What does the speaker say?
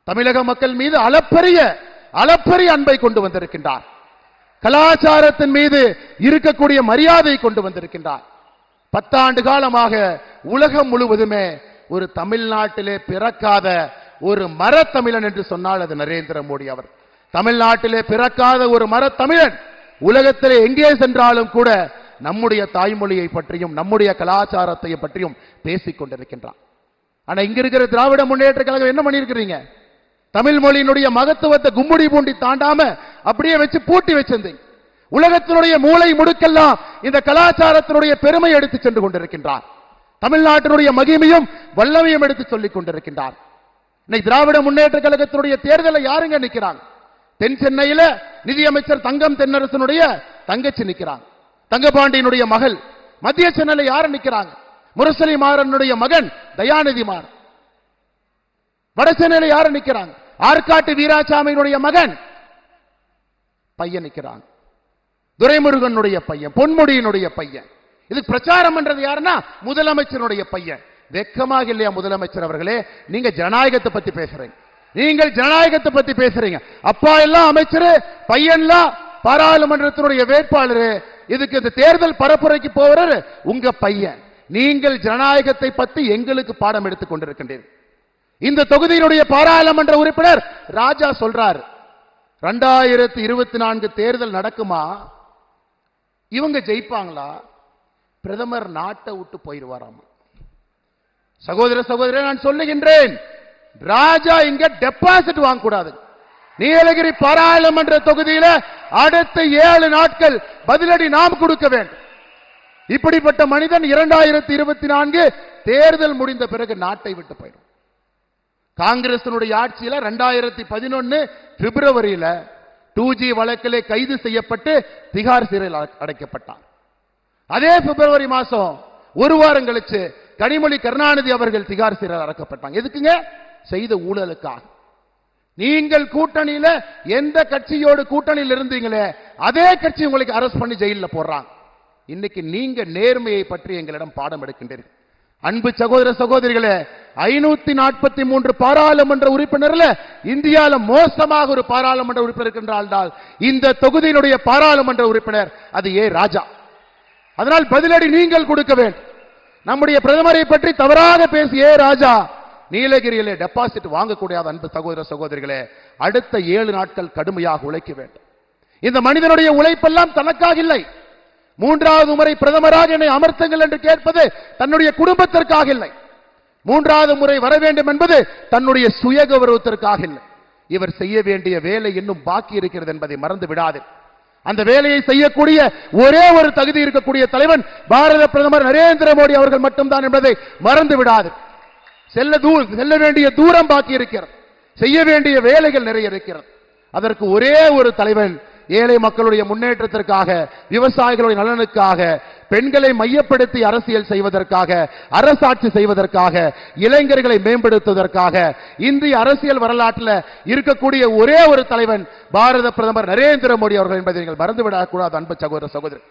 தமிழக மக்கள் மீது அளப்பரிய அன்பை கொண்டு வந்திருக்கின்றார். கலாச்சாரத்தின் மீது இருக்கக்கூடிய மரியாதை கொண்டு வந்திருக்கின்றார். 10 ஆண்டு காலமாக உலகம் முழுவதுமே ஒரு தமிழ்நாட்டிலே பிறக்காத ஒரு மரத்தமிழன் என்று சொன்னால் அது நரேந்திர மோடி அவர். தமிழ்நாட்டிலே பிறக்காத ஒரு மரத்தமிழன் உலகத்திலே எங்கே சென்றாலும் கூட நம்முடைய தாய்மொழியை பற்றியும் நம்முடைய கலாச்சாரத்தை பற்றியும் பேசிக் கொண்டிருக்கின்றார். ஆனா இங்க இருக்கிற திராவிட முன்னேற்ற கழகம் என்ன பண்ணிருக்கிறீங்க? தமிழ் மொழியினுடைய மகத்துவத்தை கும்முடி பூண்டி தாண்டாம அப்படியே வச்சு பூட்டி வச்சிருந்தீங்க. உலகத்தினுடைய மூளை முடுக்கெல்லாம் இந்த கலாச்சாரத்தினுடைய பெருமை எடுத்து சென்று கொண்டிருக்கின்றார். தமிழ்நாட்டினுடைய மகிமையும் வல்லமையும் எடுத்து சொல்லிக் கொண்டிருக்கின்றார். இன்னைக்கு திராவிட முன்னேற்ற கழகத்தினுடைய தேர்தலில் யாருங்க நிற்கிறாங்க? தென் சென்னையில நிதியமைச்சர் தங்கம் தென்னரசனுடைய தங்கச்சி நிற்கிறாங்க, தங்கபாண்டியனுடைய மகள். மத்திய சென்னையில் யாரு நிற்கிறாங்க? முரசொலி மாறனுடைய மகன் தயாநிதி மாறன். வட சென்னையில் யாரு நிற்கிறாங்க? ஆற்காட்டு வீராசாமியினுடைய மகன் பையன் நிற்கிறாங்க, துரைமுருகனுடைய பையன், பொன்முடியினுடைய பையன். இதுக்கு பிரச்சாரம் பண்றது யாருன்னா முதலமைச்சருடைய பையன். வெக்கமாக இல்லையா முதலமைச்சர் அவர்களே? நீங்க ஜனநாயகத்தை பத்தி பேசுறீங்க, நீங்கள் ஜனநாயகத்தை பத்தி பேசுறீங்க. அப்பா எல்லாம் அமைச்சர், பையன்லாம் பாராளுமன்றத்தினுடைய வேட்பாளர். இதுக்கு இந்த தேர்தல் பரப்புரைக்கு போவாரு உங்க பையன். நீங்கள் ஜனநாயகத்தை பத்தி எங்களுக்கு பாடம் எடுத்துக் கொண்டிருக்கின்றீர்கள். இந்த தொகுதியினுடைய பாராளுமன்ற உறுப்பினர் ராஜா சொல்றார், 2024 தேர்தல் நடக்குமா? இவங்க ஜெயிப்பாங்களா? பிரதமர் நாட்டை விட்டு போயிருவாராம். சகோதர சகோதரி, நான் சொல்லுகின்றேன், ராஜா இங்க டெபாசிட் வாங்க கூடாது. நீலகிரி பாராளுமன்ற தொகுதியில அடுத்த 7 நாட்கள் பதிலடி நாம் கொடுக்க வேண்டும். இப்படிப்பட்ட மனிதன் 2024 தேர்தல் முடிந்த பிறகு நாட்டை விட்டு போயிடும். காங்கிரசினுடைய ஆட்சியில 2011 பிப்ரவரியில 2G வழக்கிலே கைது செய்யப்பட்டு திகார் சிறையில் அடைக்கப்பட்டார். அதே பிப்ரவரி மாசம் ஒரு வாரம் கழிச்சு கனிமொழி கருணாநிதி அவர்கள் திகார் சிறையில் அடைக்கப்பட்டாங்க. எதுக்குங்க? செய்த ஊழலுக்காக. நீங்கள் கூட்டணியில எந்த கட்சியோடு கூட்டணியில் இருந்தீங்களே அதே கட்சி உங்களுக்கு அரெஸ்ட் பண்ணி ஜெயிலில் போடுறாங்க. இன்னைக்கு நீங்க நேர்மையை பற்றி எங்களிடம் பாடம் எடுக்கின்றீர்கள். அன்பு சகோதர சகோதரிகளே, 543 பாராளுமன்ற உறுப்பினர்ல இந்தியாவில் மோசமாக ஒரு பாராளுமன்ற உறுப்பினர் இருக்கின்றால் இந்த தொகுதியினுடைய பாராளுமன்ற உறுப்பினர் அது ஏ ராஜா. அதனால் பதிலடி நீங்கள் கொடுக்க வேண்டும். நம்முடைய பிரதமரை பற்றி தவறாக பேசி ஏ ராஜா நீலகிரியிலே டெபாசிட் வாங்கக்கூடாது. அன்பு சகோதர சகோதரிகளே, அடுத்த 7 நாட்கள் கடுமையாக உழைக்க வேண்டும். இந்த மனிதனுடைய உழைப்பெல்லாம் தனக்காக இல்லை. 3வது முறை பிரதமராக என்னை அமர்த்துங்கள் என்று கேட்பது தன்னுடைய குடும்பத்திற்காக இல்லை. 3வது முறை வர வேண்டும் என்பது தன்னுடைய சுய கௌரவத்திற்காக இல்லை. இவர் செய்ய வேண்டிய வேலை இன்னும் பாக்கி இருக்கிறது என்பதை மறந்து விடாது. அந்த வேலையை செய்யக்கூடிய ஒரே ஒரு தகுதி இருக்கக்கூடிய தலைவன் பாரத பிரதமர் நரேந்திர மோடி அவர்கள் மட்டும்தான் என்பதை மறந்து விடாது. செல்ல வேண்டிய தூரம் பாக்கி இருக்கிறது, செய்ய வேண்டிய வேலைகள் நிறைய இருக்கிறது. அதற்கு ஒரே ஒரு தலைவன் ஏழை மக்களுடைய முன்னேற்றத்திற்காக, விவசாயிகளுடைய நலனுக்காக, பெண்களை மையப்படுத்தி அரசியல் செய்வதற்காக, அரசாட்சி செய்வதற்காக, இளைஞர்களை மேம்படுத்துவதற்காக இந்திய அரசியல் வரலாற்றில் இருக்கக்கூடிய ஒரே ஒரு தலைவன் பாரத பிரதமர் நரேந்திர மோடி அவர்கள் என்பதை நீங்கள் மறந்துவிடக்கூடாது. அன்பு சகோதர சகோதரி,